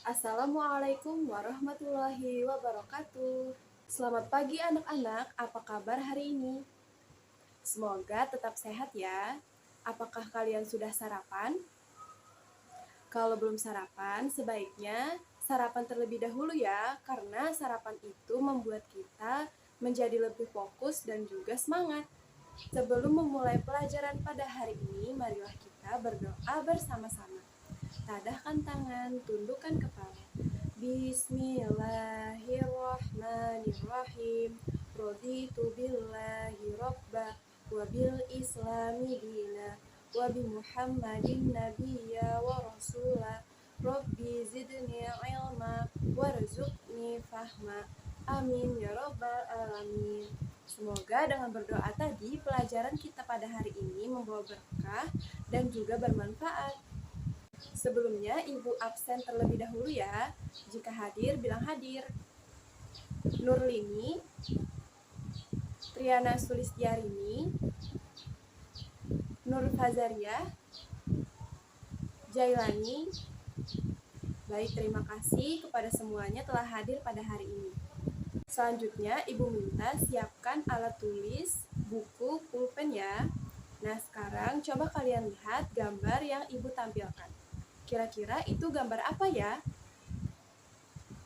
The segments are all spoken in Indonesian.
Assalamualaikum warahmatullahi wabarakatuh. Selamat pagi anak-anak, apa kabar hari ini? Semoga tetap sehat ya. Apakah kalian sudah sarapan? Kalau belum sarapan, sebaiknya sarapan terlebih dahulu ya, karena sarapan itu membuat kita menjadi lebih fokus dan juga semangat. Sebelum memulai pelajaran pada hari ini, marilah kita berdoa bersama-sama. Tadahkan tangan, tundukkan kepala. Bismillahirrahmanirrahim. Raditu billahi robba wa bil islami dina wa bi muhammadin nabiyya wa rasula. Rabbi zidni ilma warzuqni fahma. Amin ya robbal alamin. Semoga dengan berdoa tadi pelajaran kita pada hari ini membawa berkah dan juga bermanfaat. Sebelumnya, Ibu absen terlebih dahulu ya. Jika hadir, bilang hadir. Nurlini, Triana Sulistiarini, Nur Fazaria, Jailani. Baik, terima kasih kepada semuanya telah hadir pada hari ini. Selanjutnya, Ibu minta siapkan alat tulis, buku, pulpen ya. Nah, sekarang coba kalian lihat gambar yang Ibu tampilkan. Kira-kira itu gambar apa ya?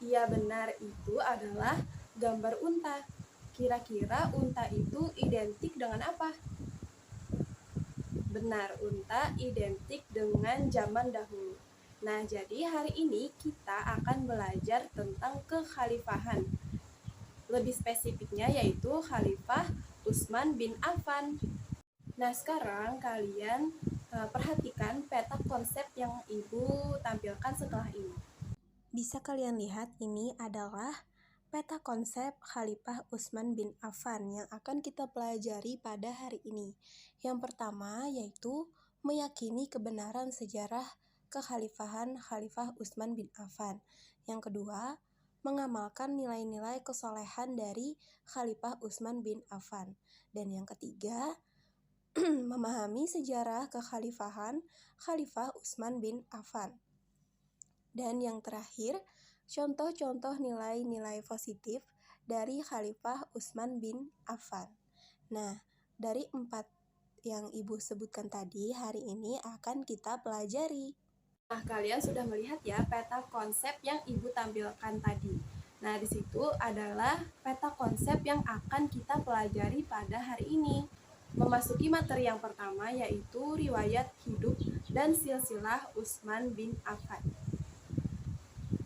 Iya benar, itu adalah gambar unta. Kira-kira unta itu identik dengan apa? Benar, unta identik dengan zaman dahulu. Nah, jadi hari ini kita akan belajar tentang kekhalifahan. Lebih spesifiknya yaitu Khalifah Utsman bin Affan. Nah, sekarang kalian perhatikan peta konsep yang Ibu tampilkan setelah ini. Bisa kalian lihat ini adalah peta konsep Khalifah Utsman bin Affan yang akan kita pelajari pada hari ini. Yang pertama yaitu meyakini kebenaran sejarah kekhalifahan Khalifah Utsman bin Affan. Yang kedua, mengamalkan nilai-nilai kesolehan dari Khalifah Utsman bin Affan. Dan yang ketiga, memahami sejarah kekhalifahan Khalifah Utsman bin Affan. Dan yang terakhir, contoh-contoh nilai-nilai positif dari Khalifah Utsman bin Affan. Nah, dari 4 yang Ibu sebutkan tadi, hari ini akan kita pelajari. Nah, kalian sudah melihat ya peta konsep yang Ibu tampilkan tadi. Nah, di situ adalah peta konsep yang akan kita pelajari pada hari ini. Memasuki materi yang pertama yaitu riwayat hidup dan silsilah Utsman bin Affan.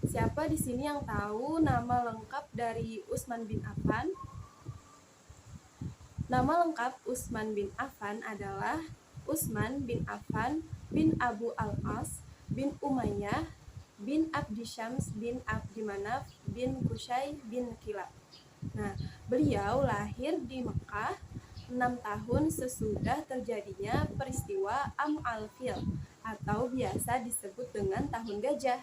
Siapa di sini yang tahu nama lengkap dari Utsman bin Affan? Nama lengkap Utsman bin Affan adalah Utsman bin Affan bin Abu al-As bin Umayyah bin Abdi Syams bin Abdi Manaf bin Qusay bin Kilab. Nah, beliau lahir di Mekah 6 tahun sesudah terjadinya peristiwa Am al-Fil atau biasa disebut dengan tahun gajah.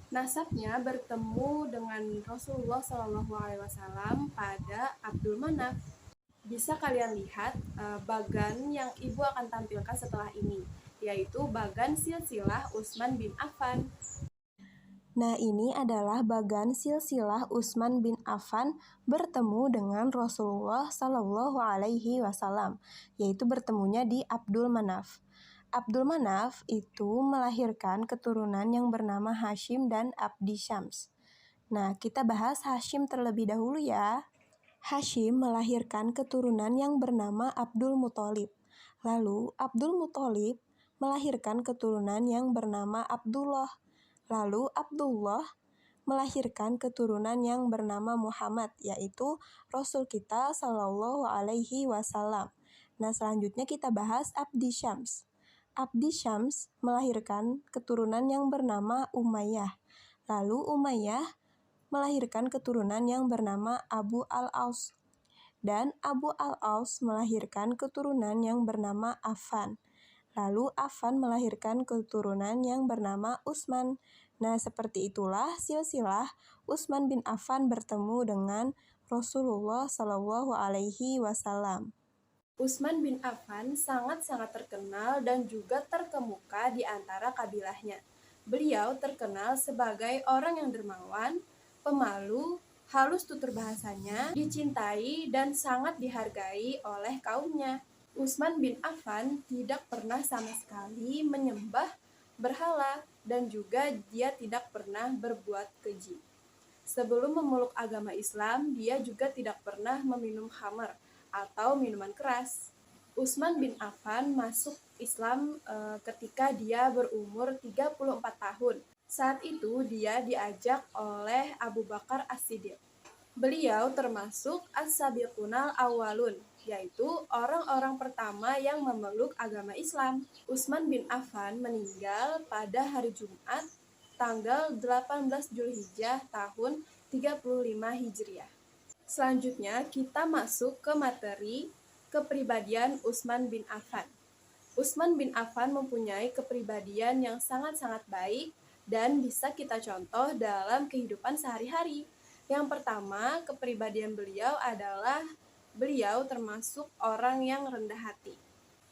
Nasabnya bertemu dengan Rasulullah SAW pada Abdul Manaf. Bisa kalian lihat bagan yang Ibu akan tampilkan setelah ini, yaitu bagan silsilah Utsman bin Affan. Nah, ini adalah bagan silsilah Utsman bin Affan bertemu dengan Rasulullah SAW, yaitu bertemunya di Abdul Manaf. Abdul Manaf itu melahirkan keturunan yang bernama Hashim dan Abdi Syams. Nah, kita bahas Hashim terlebih dahulu ya. Hashim melahirkan keturunan yang bernama Abdul Muthalib. Lalu, Abdul Muthalib melahirkan keturunan yang bernama Abdullah. Lalu, Abdullah melahirkan keturunan yang bernama Muhammad, yaitu Rasul kita Shallallahu Alaihi Wasallam. Nah, selanjutnya kita bahas Abdi Syams. Abdi Syams melahirkan keturunan yang bernama Umayyah. Lalu Umayyah melahirkan keturunan yang bernama Abu al-Aus. Dan Abu al-Aus melahirkan keturunan yang bernama Affan. Lalu Affan melahirkan keturunan yang bernama Utsman. Nah, seperti itulah silsilah Utsman bin Affan bertemu dengan Rasulullah Shallallahu Alaihi Wasallam. Utsman bin Affan sangat-sangat terkenal dan juga terkemuka di antara kabilahnya. Beliau terkenal sebagai orang yang dermawan, pemalu, halus tutur bahasanya, dicintai dan sangat dihargai oleh kaumnya. Utsman bin Affan tidak pernah sama sekali menyembah berhala dan juga dia tidak pernah berbuat keji. Sebelum memeluk agama Islam, dia juga tidak pernah meminum khamar atau minuman keras. Utsman bin Affan masuk Islam ketika dia berumur 34 tahun. Saat itu dia diajak oleh Abu Bakar As-Siddiq. Beliau termasuk as-sabiqunal awalun, yaitu orang-orang pertama yang memeluk agama Islam. Utsman bin Affan meninggal pada hari Jumat tanggal 18 Zulhijjah tahun 35 Hijriah. Selanjutnya kita masuk ke materi kepribadian Utsman bin Affan. Utsman bin Affan mempunyai kepribadian yang sangat-sangat baik dan bisa kita contoh dalam kehidupan sehari-hari. Yang pertama, kepribadian beliau adalah beliau termasuk orang yang rendah hati.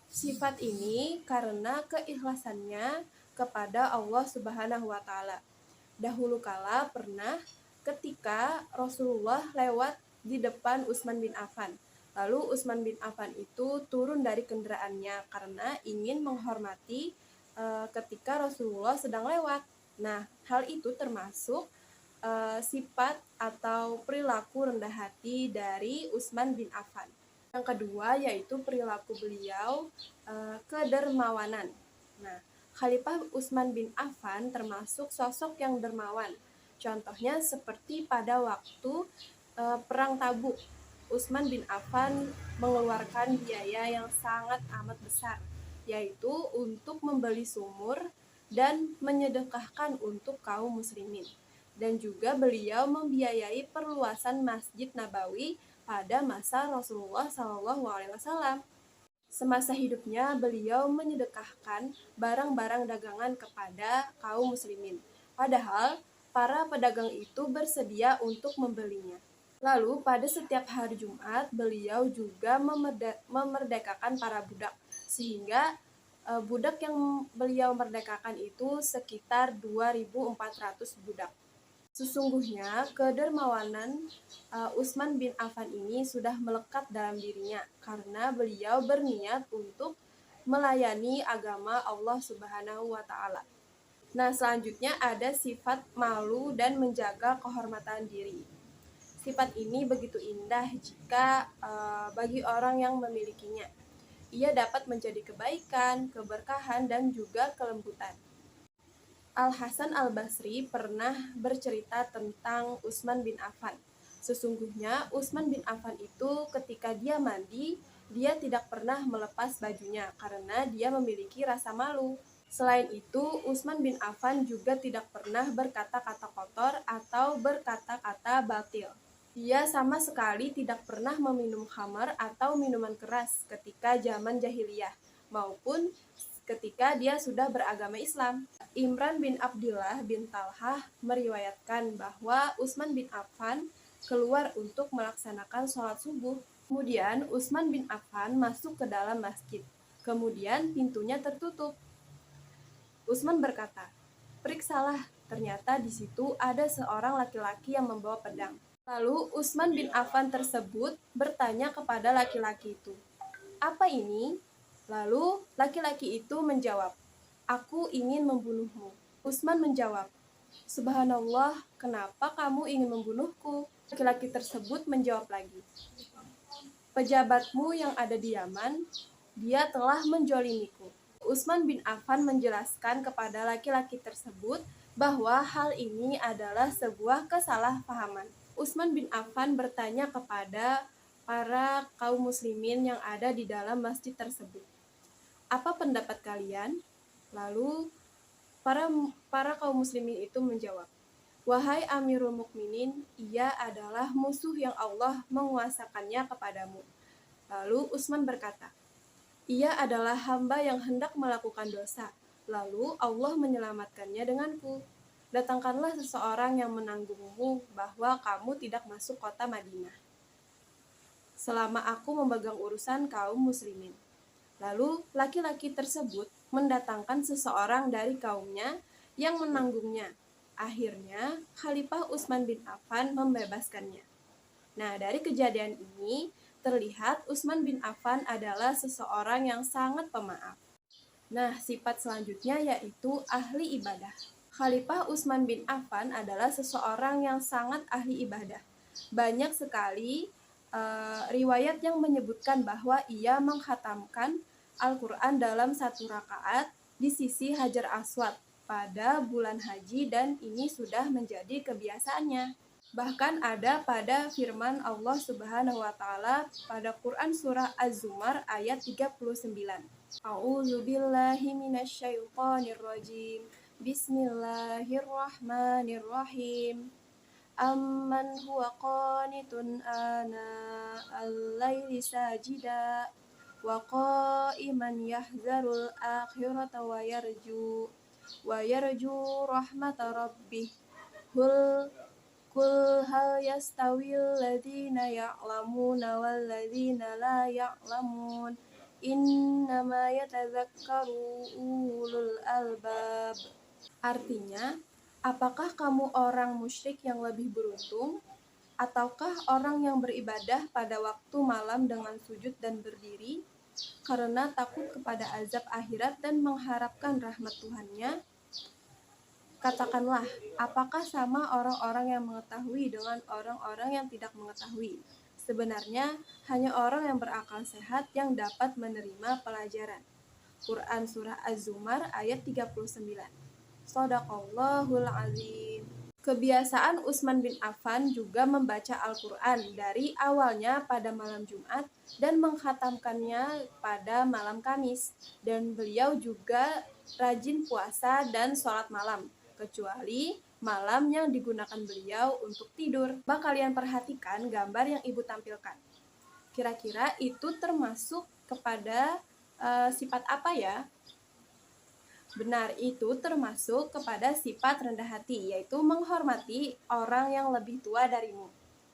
Sifat ini karena keikhlasannya kepada Allah Subhanahu wa taala. Dahulu kala pernah ketika Rasulullah lewat di depan Utsman bin Affan. Lalu Utsman bin Affan itu turun dari kendaraannya karena ingin menghormati ketika Rasulullah sedang lewat. Nah, hal itu termasuk sifat atau perilaku rendah hati dari Utsman bin Affan. Yang kedua yaitu perilaku beliau kedermawanan. Nah, Khalifah Utsman bin Affan termasuk sosok yang dermawan. Contohnya seperti pada waktu Perang Tabuk, Utsman bin Affan mengeluarkan biaya yang sangat amat besar, yaitu untuk membeli sumur dan menyedekahkan untuk kaum muslimin. Dan juga beliau membiayai perluasan Masjid Nabawi pada masa Rasulullah SAW. Semasa hidupnya, beliau menyedekahkan barang-barang dagangan kepada kaum muslimin. Padahal, para pedagang itu bersedia untuk membelinya. Lalu, pada setiap hari Jumat, beliau juga memerdekakan para budak. Sehingga budak yang beliau merdekakan itu sekitar 2.400 budak. Sesungguhnya kedermawanan Utsman bin Affan ini sudah melekat dalam dirinya karena beliau berniat untuk melayani agama Allah Subhanahu wa taala. Nah, selanjutnya ada sifat malu dan menjaga kehormatan diri. Sifat ini begitu indah jika bagi orang yang memilikinya. Ia dapat menjadi kebaikan, keberkahan, dan juga kelembutan. Al-Hasan Al-Basri pernah bercerita tentang Utsman bin Affan. Sesungguhnya Utsman bin Affan itu ketika dia mandi, dia tidak pernah melepas bajunya karena dia memiliki rasa malu. Selain itu, Utsman bin Affan juga tidak pernah berkata-kata kotor atau berkata-kata batil. Dia sama sekali tidak pernah meminum khamar atau minuman keras ketika zaman jahiliyah maupun ketika dia sudah beragama Islam. Imran bin Abdullah bin Talhah meriwayatkan bahwa Utsman bin Affan keluar untuk melaksanakan sholat subuh. Kemudian Utsman bin Affan masuk ke dalam masjid. Kemudian pintunya tertutup. Utsman berkata, "Periksalah, ternyata di situ ada seorang laki-laki yang membawa pedang." Lalu Utsman bin Affan tersebut bertanya kepada laki-laki itu, "Apa ini?" Lalu laki-laki itu menjawab, "Aku ingin membunuhmu." Utsman menjawab, "Subhanallah, kenapa kamu ingin membunuhku?" Laki-laki tersebut menjawab lagi, "Pejabatmu yang ada di Yaman, dia telah menjolimiku." Utsman bin Affan menjelaskan kepada laki-laki tersebut bahwa hal ini adalah sebuah kesalahpahaman. Utsman bin Affan bertanya kepada para kaum muslimin yang ada di dalam masjid tersebut, "Apa pendapat kalian?" Lalu para kaum muslimin itu menjawab, "Wahai Amirul Mukminin, ia adalah musuh yang Allah menguasakannya kepadamu." Lalu Utsman berkata, "Ia adalah hamba yang hendak melakukan dosa, lalu Allah menyelamatkannya denganku. Datangkanlah seseorang yang menanggungmu bahwa kamu tidak masuk kota Madinah selama aku memegang urusan kaum muslimin." Lalu laki-laki tersebut mendatangkan seseorang dari kaumnya yang menanggungnya. Akhirnya, Khalifah Utsman bin Affan membebaskannya. Nah, dari kejadian ini terlihat Utsman bin Affan adalah seseorang yang sangat pemaaf. Nah, sifat selanjutnya yaitu ahli ibadah. Khalifah Utsman bin Affan adalah seseorang yang sangat ahli ibadah. Banyak sekali riwayat yang menyebutkan bahwa ia mengkhatamkan Al-Quran dalam satu rakaat di sisi Hajar Aswad pada bulan haji, dan ini sudah menjadi kebiasaannya. Bahkan ada pada firman Allah Subhanahu wa taala pada Quran surah Az-Zumar ayat 39. A'udzu billahi minasyaitonir rajim. Bismillahirrahmanirrahim. Amman huwa qanitun ana al-laili sajida wa qa'iman yahzarul akhirata wa yarju rahmata rabbih. Qul hal yastawil ladzina ya'lamuna wal ladzina la ya'lamun. Innama yatadzakkaru ulul albab. Artinya, apakah kamu orang musyrik yang lebih beruntung, ataukah orang yang beribadah pada waktu malam dengan sujud dan berdiri, karena takut kepada azab akhirat dan mengharapkan rahmat Tuhannya? Katakanlah, apakah sama orang-orang yang mengetahui dengan orang-orang yang tidak mengetahui? Sebenarnya, hanya orang yang berakal sehat yang dapat menerima pelajaran. Quran Surah Az-Zumar ayat 39. Shadaqallahul azim. Kebiasaan Utsman bin Affan juga membaca Al-Quran dari awalnya pada malam Jumat dan mengkhatamkannya pada malam Kamis. Dan beliau juga rajin puasa dan sholat malam, kecuali malam yang digunakan beliau untuk tidur. Coba kalian perhatikan gambar yang ibu tampilkan. Kira-kira itu termasuk kepada sifat apa ya? Benar, itu termasuk kepada sifat rendah hati, yaitu menghormati orang yang lebih tua darimu.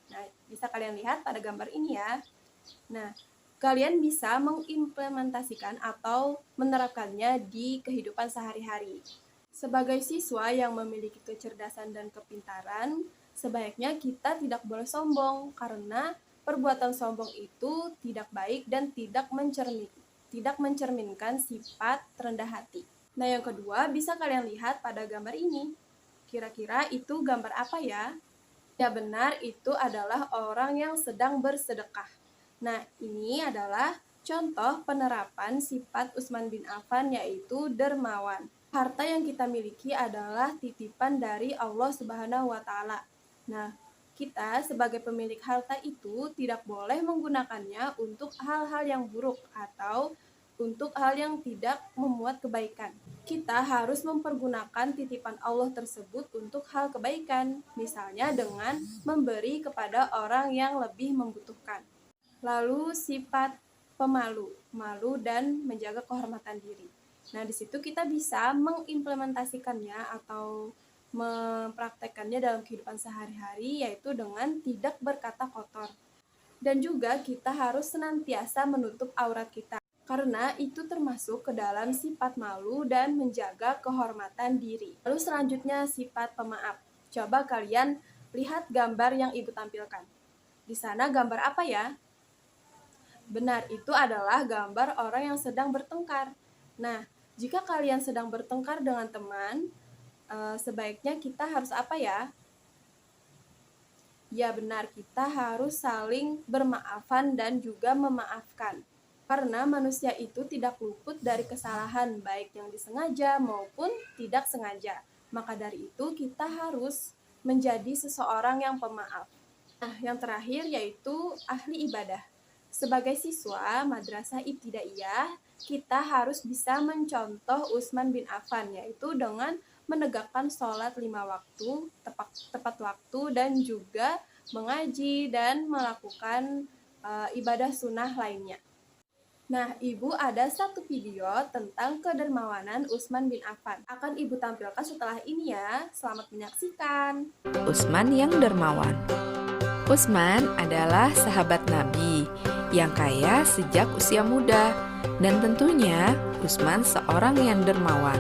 Nah, bisa kalian lihat pada gambar ini ya. Nah, kalian bisa mengimplementasikan atau menerapkannya di kehidupan sehari-hari. Sebagai siswa yang memiliki kecerdasan dan kepintaran, sebaiknya kita tidak boleh sombong, karena perbuatan sombong itu tidak baik dan tidak mencerminkan sifat rendah hati. Nah, yang kedua, bisa kalian lihat pada gambar ini. Kira-kira itu gambar apa ya? Ya benar, itu adalah orang yang sedang bersedekah. Nah, ini adalah contoh penerapan sifat Utsman bin Affan, yaitu dermawan. Harta yang kita miliki adalah titipan dari Allah Subhanahu wa taala. Nah, kita sebagai pemilik harta itu tidak boleh menggunakannya untuk hal-hal yang buruk atau untuk hal yang tidak memuat kebaikan. Kita harus mempergunakan titipan Allah tersebut untuk hal kebaikan, misalnya dengan memberi kepada orang yang lebih membutuhkan. Lalu sifat pemalu, malu dan menjaga kehormatan diri. Nah, di situ kita bisa mengimplementasikannya atau mempraktekkannya dalam kehidupan sehari-hari, yaitu dengan tidak berkata kotor. Dan juga kita harus senantiasa menutup aurat kita, karena itu termasuk ke dalam sifat malu dan menjaga kehormatan diri. Lalu selanjutnya sifat pemaaf. Coba kalian lihat gambar yang ibu tampilkan. Di sana gambar apa ya? Benar, itu adalah gambar orang yang sedang bertengkar. Nah, jika kalian sedang bertengkar dengan teman, sebaiknya kita harus apa ya? Ya benar, kita harus saling bermaafan dan juga memaafkan. Karena manusia itu tidak luput dari kesalahan, baik yang disengaja maupun tidak sengaja. Maka dari itu kita harus menjadi seseorang yang pemaaf. Nah, yang terakhir yaitu ahli ibadah. Sebagai siswa Madrasah Ibtidaiyah, kita harus bisa mencontoh Utsman bin Affan, yaitu dengan menegakkan sholat 5 waktu, tepat waktu, dan juga mengaji dan melakukan ibadah sunnah lainnya. Nah, Ibu ada satu video tentang kedermawanan Utsman bin Affan. Akan Ibu tampilkan setelah ini ya. Selamat menyaksikan. Utsman yang dermawan. Utsman adalah sahabat Nabi yang kaya sejak usia muda, dan tentunya Utsman seorang yang dermawan.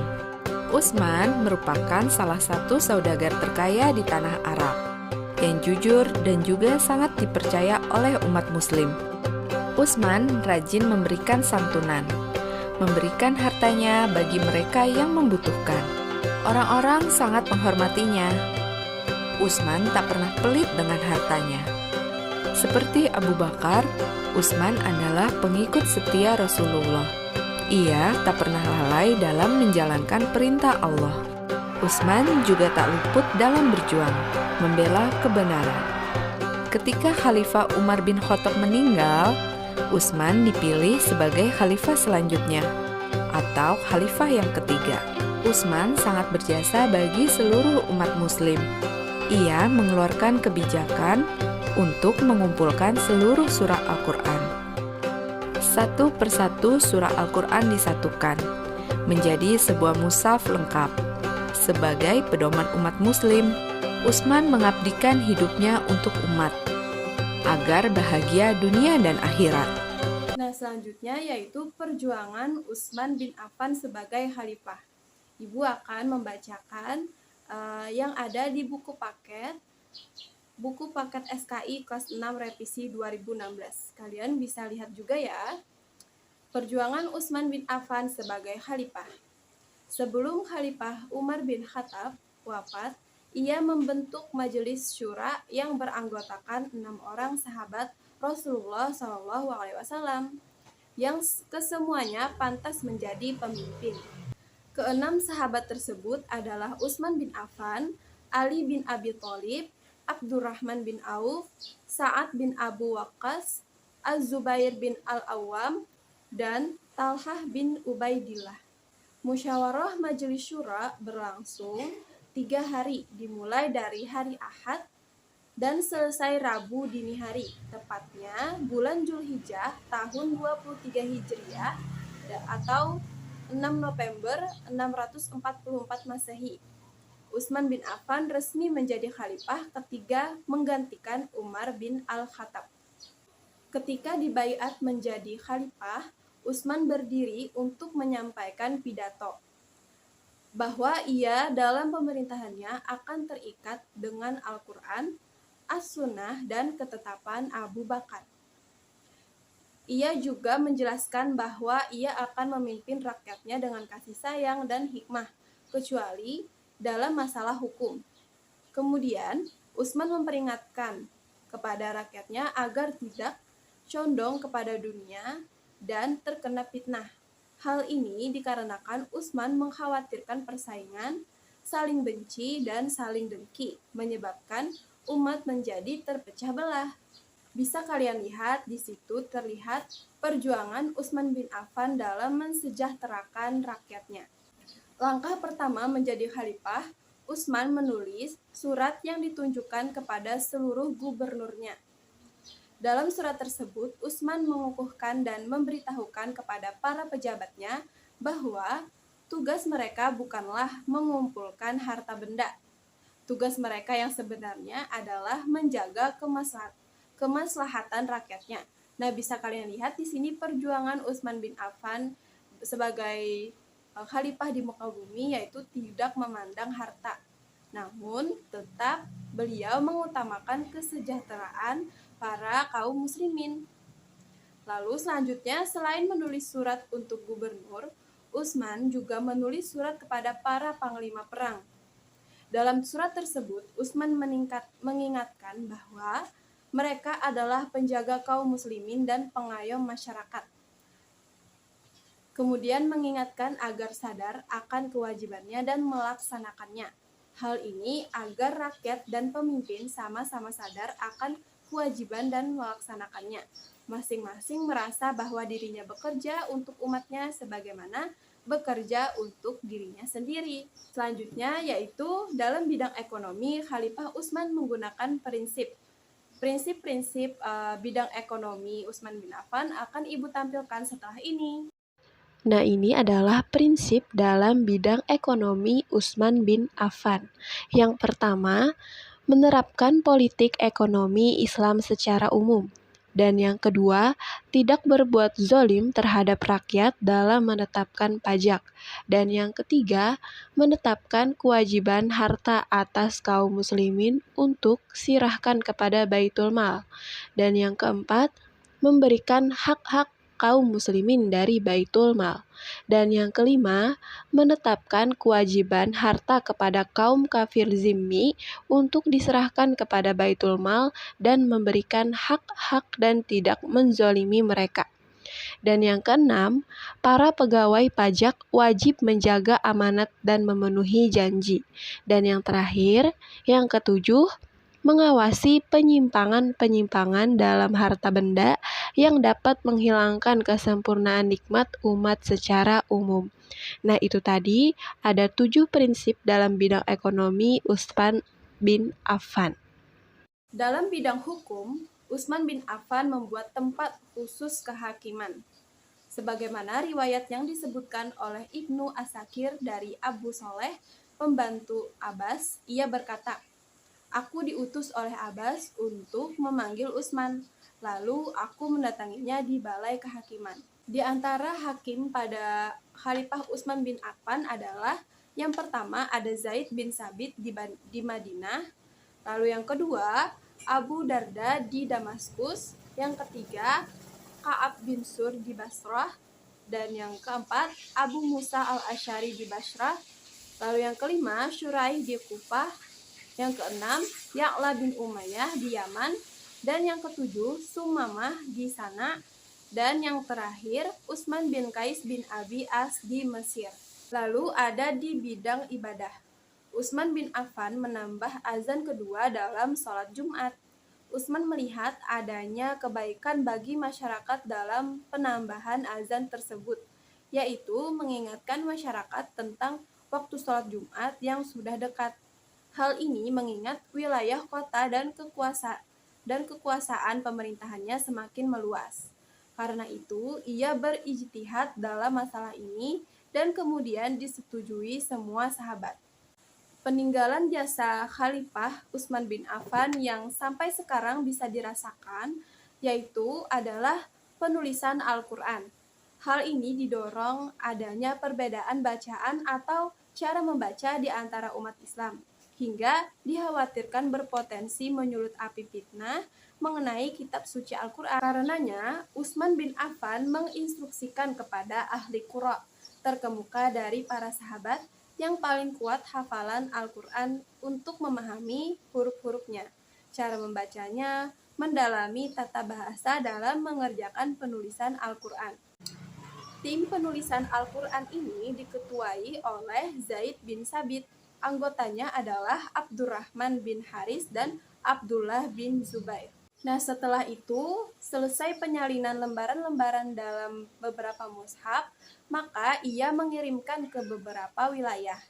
Utsman merupakan salah satu saudagar terkaya di tanah Arab, yang jujur dan juga sangat dipercaya oleh umat muslim. Utsman rajin memberikan santunan, memberikan hartanya bagi mereka yang membutuhkan. Orang-orang sangat menghormatinya. Utsman tak pernah pelit dengan hartanya. Seperti Abu Bakar, Utsman adalah pengikut setia Rasulullah. Ia tak pernah lalai dalam menjalankan perintah Allah. Utsman juga tak luput dalam berjuang, membela kebenaran. Ketika Khalifah Umar bin Khattab meninggal, Utsman dipilih sebagai khalifah selanjutnya, atau khalifah yang ketiga. Utsman sangat berjasa bagi seluruh umat muslim. Ia mengeluarkan kebijakan untuk mengumpulkan seluruh surah Al-Quran. Satu persatu surah Al-Quran disatukan menjadi sebuah mushaf lengkap. Sebagai pedoman umat muslim, Utsman mengabdikan hidupnya untuk umat, agar bahagia dunia dan akhirat. Nah, selanjutnya yaitu perjuangan Utsman bin Affan sebagai khalifah. Ibu akan membacakan yang ada di buku paket SKI kelas 6 revisi 2016. Kalian bisa lihat juga ya. Perjuangan Utsman bin Affan sebagai khalifah. Sebelum Khalifah Umar bin Khattab wafat, ia membentuk majelis syura yang beranggotakan 6 orang sahabat Rasulullah SAW yang kesemuanya pantas menjadi pemimpin. Keenam sahabat tersebut adalah Utsman bin Affan, Ali bin Abi Thalib, Abdurrahman bin Auf, Sa'ad bin Abu Waqqas, Az-Zubair bin Al-Awwam, dan Talhah bin Ubaidillah. Musyawarah Majelis Syura berlangsung 3 hari, dimulai dari hari Ahad dan selesai Rabu dini hari, tepatnya bulan Zulhijjah tahun 23 Hijriah atau 6 November 644 Masehi. Utsman bin Affan resmi menjadi khalifah ketiga menggantikan Umar bin Al-Khattab. Ketika dibaiat menjadi khalifah, Utsman berdiri untuk menyampaikan pidato bahwa ia dalam pemerintahannya akan terikat dengan Al-Quran, As-Sunnah, dan ketetapan Abu Bakar. Ia juga menjelaskan bahwa ia akan memimpin rakyatnya dengan kasih sayang dan hikmah, kecuali dalam masalah hukum. Kemudian, Utsman memperingatkan kepada rakyatnya agar tidak condong kepada dunia dan terkena fitnah. Hal ini dikarenakan Utsman mengkhawatirkan persaingan, saling benci, dan saling dengki, menyebabkan umat menjadi terpecah belah. Bisa kalian lihat di situ terlihat perjuangan Utsman bin Affan dalam mensejahterakan rakyatnya. Langkah pertama menjadi khalifah, Utsman menulis surat yang ditunjukkan kepada seluruh gubernurnya. Dalam surat tersebut, Utsman mengukuhkan dan memberitahukan kepada para pejabatnya bahwa tugas mereka bukanlah mengumpulkan harta benda. Tugas mereka yang sebenarnya adalah menjaga kemaslahatan rakyatnya. Nah, bisa kalian lihat di sini perjuangan Utsman bin Affan sebagai khalifah di muka bumi, yaitu tidak memandang harta. Namun, tetap beliau mengutamakan kesejahteraan para kaum muslimin. Lalu selanjutnya, selain menulis surat untuk gubernur, Utsman juga menulis surat kepada para panglima perang. Dalam surat tersebut, Utsman mengingatkan bahwa mereka adalah penjaga kaum muslimin dan pengayom masyarakat. Kemudian mengingatkan agar sadar akan kewajibannya dan melaksanakannya. Hal ini agar rakyat dan pemimpin sama-sama sadar akan kewajiban dan melaksanakannya. Masing-masing merasa bahwa dirinya bekerja untuk umatnya sebagaimana bekerja untuk dirinya sendiri. Selanjutnya yaitu dalam bidang ekonomi, Khalifah Utsman menggunakan prinsip-prinsip bidang ekonomi Utsman bin Affan akan ibu tampilkan setelah ini. Nah, ini adalah prinsip dalam bidang ekonomi Utsman bin Affan. Yang pertama, menerapkan politik ekonomi Islam secara umum. Dan yang kedua, tidak berbuat zolim terhadap rakyat dalam menetapkan pajak. Dan yang ketiga, menetapkan kewajiban harta atas kaum muslimin untuk sirahkan kepada Baitul Mal. Dan yang keempat, memberikan hak-hak kaum muslimin dari Baitul Mal. Dan yang kelima, menetapkan kewajiban harta kepada kaum kafir zimmi untuk diserahkan kepada Baitul Mal dan memberikan hak-hak dan tidak menzolimi mereka. Dan yang keenam, para pegawai pajak wajib menjaga amanat dan memenuhi janji. Dan yang terakhir, yang ketujuh, mengawasi penyimpangan-penyimpangan dalam harta benda yang dapat menghilangkan kesempurnaan nikmat umat secara umum. Nah, itu tadi ada 7 prinsip dalam bidang ekonomi Utsman bin Affan. Dalam bidang hukum, Utsman bin Affan membuat tempat khusus kehakiman. Sebagaimana riwayat yang disebutkan oleh Ibnu Asakir dari Abu Soleh, pembantu Abbas, ia berkata, "Aku diutus oleh Abbas untuk memanggil Utsman, lalu aku mendatanginya di balai kehakiman." Di antara hakim pada Khalifah Utsman bin Affan adalah yang pertama ada Zaid bin Sabit di Madinah, lalu yang kedua Abu Darda di Damaskus, yang ketiga Ka'ab bin Sur di Basrah, dan yang keempat Abu Musa al-Asy'ari di Basrah, lalu yang kelima Syuraih di Kufah, yang keenam Ya'la bin Umayyah di Yaman, dan yang ketujuh Sumamah di Sana, dan yang terakhir Utsman bin Qais bin Abi As di Mesir. Lalu ada di bidang ibadah, Utsman bin Affan menambah azan kedua dalam sholat Jumat. Utsman melihat adanya kebaikan bagi masyarakat dalam penambahan azan tersebut, yaitu mengingatkan masyarakat tentang waktu sholat Jumat yang sudah dekat. Hal ini mengingat wilayah kota dan kekuasaan pemerintahannya semakin meluas. Karena itu, ia berijtihad dalam masalah ini dan kemudian disetujui semua sahabat. Peninggalan jasa Khalifah Utsman bin Affan yang sampai sekarang bisa dirasakan yaitu adalah penulisan Al-Quran. Hal ini didorong adanya perbedaan bacaan atau cara membaca di antara umat Islam, hingga dikhawatirkan berpotensi menyulut api fitnah mengenai kitab suci Al-Quran. Karenanya, Utsman bin Affan menginstruksikan kepada ahli Qurra terkemuka dari para sahabat yang paling kuat hafalan Al-Quran untuk memahami huruf-hurufnya, cara membacanya, mendalami tata bahasa dalam mengerjakan penulisan Al-Quran. Tim penulisan Al-Quran ini diketuai oleh Zaid bin Sabit. Anggotanya adalah Abdurrahman bin Haris dan Abdullah bin Zubair. Nah, setelah itu, selesai penyalinan lembaran-lembaran dalam beberapa mushaf, maka ia mengirimkan ke beberapa wilayah.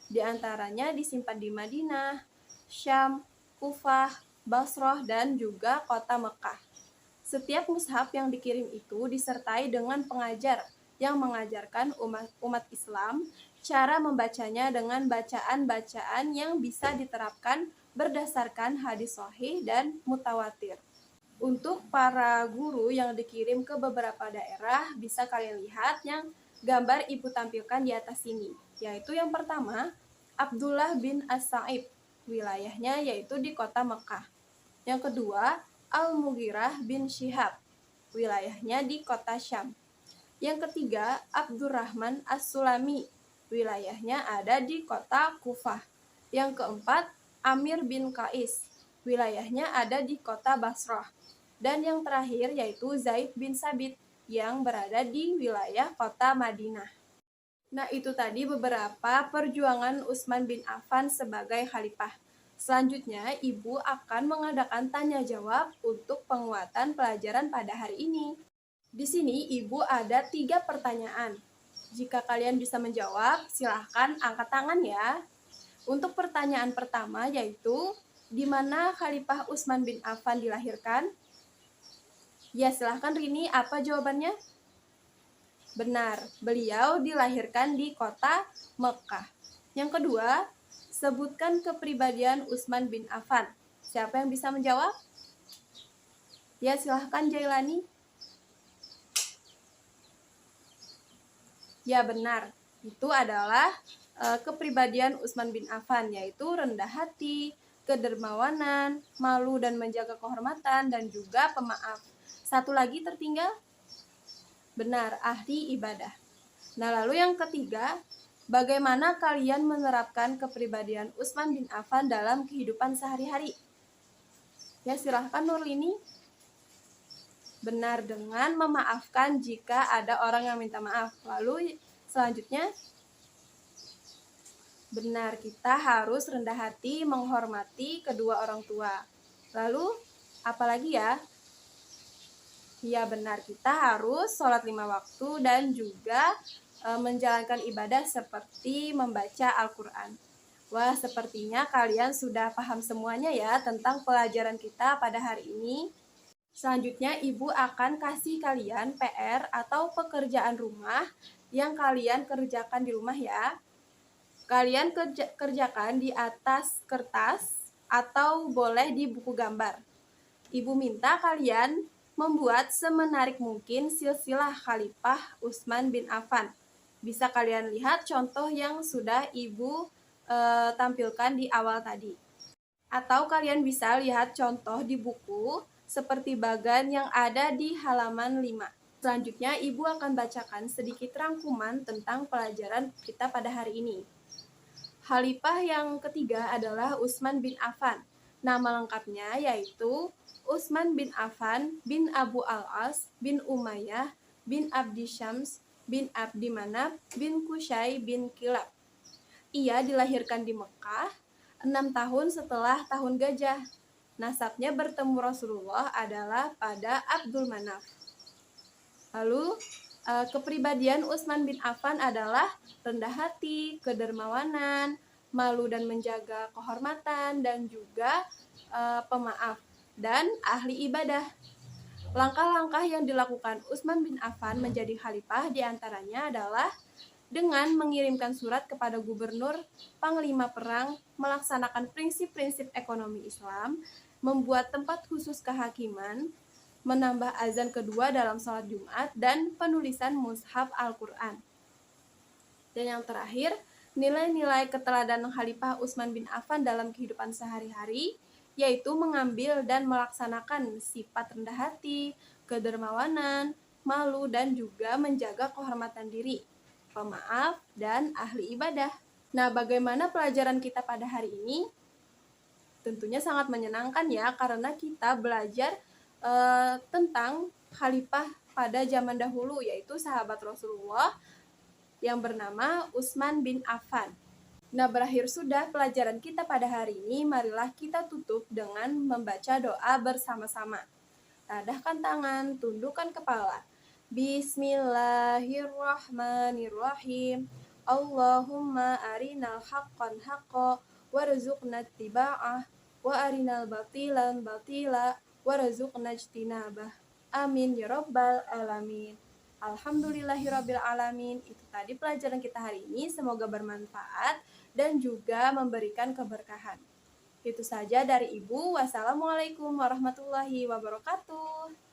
Di antaranya disimpan di Madinah, Syam, Kufah, Basrah, dan juga kota Mekah. Setiap mushaf yang dikirim itu disertai dengan pengajar yang mengajarkan umat Islam cara membacanya dengan bacaan-bacaan yang bisa diterapkan berdasarkan hadis sahih dan mutawatir. Untuk para guru yang dikirim ke beberapa daerah, bisa kalian lihat yang gambar ibu tampilkan di atas sini, yaitu yang pertama, Abdullah bin As-Sa'ib, wilayahnya yaitu di kota Mekah. Yang kedua, Al-Mughirah bin Syihab, wilayahnya di kota Syam. Yang ketiga, Abdurrahman As-Sulami, wilayahnya ada di kota Kufah. Yang keempat, Amir bin Qais, wilayahnya ada di kota Basrah. Dan yang terakhir yaitu Zaid bin Sabit yang berada di wilayah kota Madinah. Nah, itu tadi beberapa perjuangan Utsman bin Affan sebagai khalifah. Selanjutnya, Ibu akan mengadakan tanya jawab untuk penguatan pelajaran pada hari ini. Di sini Ibu ada 3 pertanyaan. Jika kalian bisa menjawab, silahkan angkat tangan ya. Untuk pertanyaan pertama yaitu, di mana Khalifah Utsman bin Affan dilahirkan? Ya, silahkan Rini, apa jawabannya? Benar, beliau dilahirkan di kota Mekah. Yang kedua, sebutkan kepribadian Utsman bin Affan. Siapa yang bisa menjawab? Ya, silahkan Jailani. Ya, benar. Itu adalah kepribadian Utsman bin Affan, yaitu rendah hati, kedermawanan, malu dan menjaga kehormatan, dan juga pemaaf. Satu lagi tertinggal? Benar, ahli ibadah. Nah, lalu yang ketiga, bagaimana kalian menerapkan kepribadian Utsman bin Affan dalam kehidupan sehari-hari? Ya, silahkan Nurlini. Benar, dengan memaafkan jika ada orang yang minta maaf. Lalu selanjutnya, benar, kita harus rendah hati menghormati kedua orang tua. Lalu, apalagi ya? Ya, benar, kita harus sholat 5 waktu dan juga menjalankan ibadah seperti membaca Al-Quran. Wah, sepertinya kalian sudah paham semuanya ya tentang pelajaran kita pada hari ini. Selanjutnya, Ibu akan kasih kalian PR atau pekerjaan rumah yang kalian kerjakan di rumah ya. Kalian kerjakan di atas kertas atau boleh di buku gambar. Ibu minta kalian membuat semenarik mungkin silsilah Khalifah Utsman bin Affan. Bisa kalian lihat contoh yang sudah Ibu tampilkan di awal tadi. Atau kalian bisa lihat contoh di buku seperti bagan yang ada di halaman 5. Selanjutnya, Ibu akan bacakan sedikit rangkuman tentang pelajaran kita pada hari ini. Khalifah yang ketiga adalah Utsman bin Affan. Nama lengkapnya yaitu Utsman bin Affan bin Abu al-As bin Umayyah bin Abdi Syams bin Abdi Manaf bin Qusay bin Kilab. Ia dilahirkan di Mekah 6 tahun setelah tahun gajah. Nasabnya bertemu Rasulullah adalah pada Abdul Manaf. Lalu, kepribadian Utsman bin Affan adalah rendah hati, kedermawanan, malu dan menjaga kehormatan, dan juga pemaaf dan ahli ibadah. Langkah-langkah yang dilakukan Utsman bin Affan menjadi khalifah diantaranya adalah dengan mengirimkan surat kepada gubernur, panglima perang, melaksanakan prinsip-prinsip ekonomi Islam, membuat tempat khusus kehakiman, menambah azan kedua dalam sholat Jumat, dan penulisan mushaf Al-Quran. Dan yang terakhir, nilai-nilai keteladanan Khalifah Utsman bin Affan dalam kehidupan sehari-hari, yaitu mengambil dan melaksanakan sifat rendah hati, kedermawanan, malu, dan juga menjaga kehormatan diri, pemaaf, dan ahli ibadah. Nah, bagaimana pelajaran kita pada hari ini? Tentunya sangat menyenangkan ya, karena kita belajar tentang khalifah pada zaman dahulu, yaitu sahabat Rasulullah yang bernama Utsman bin Affan. Nah, berakhir sudah pelajaran kita pada hari ini. Marilah kita tutup dengan membaca doa bersama-sama. Tadahkan tangan, tundukkan kepala. Bismillahirrahmanirrahim. Allahumma arinal haqqan haqqa warzuqna ittiba'ah wa arinal batilan batila warzuqna ijtinabah. Amin ya rabbal alamin. Alhamdulillahirabbil alamin. Itu tadi pelajaran kita hari ini, semoga bermanfaat dan juga memberikan keberkahan. Itu saja dari Ibu. Wassalamualaikum warahmatullahi wabarakatuh.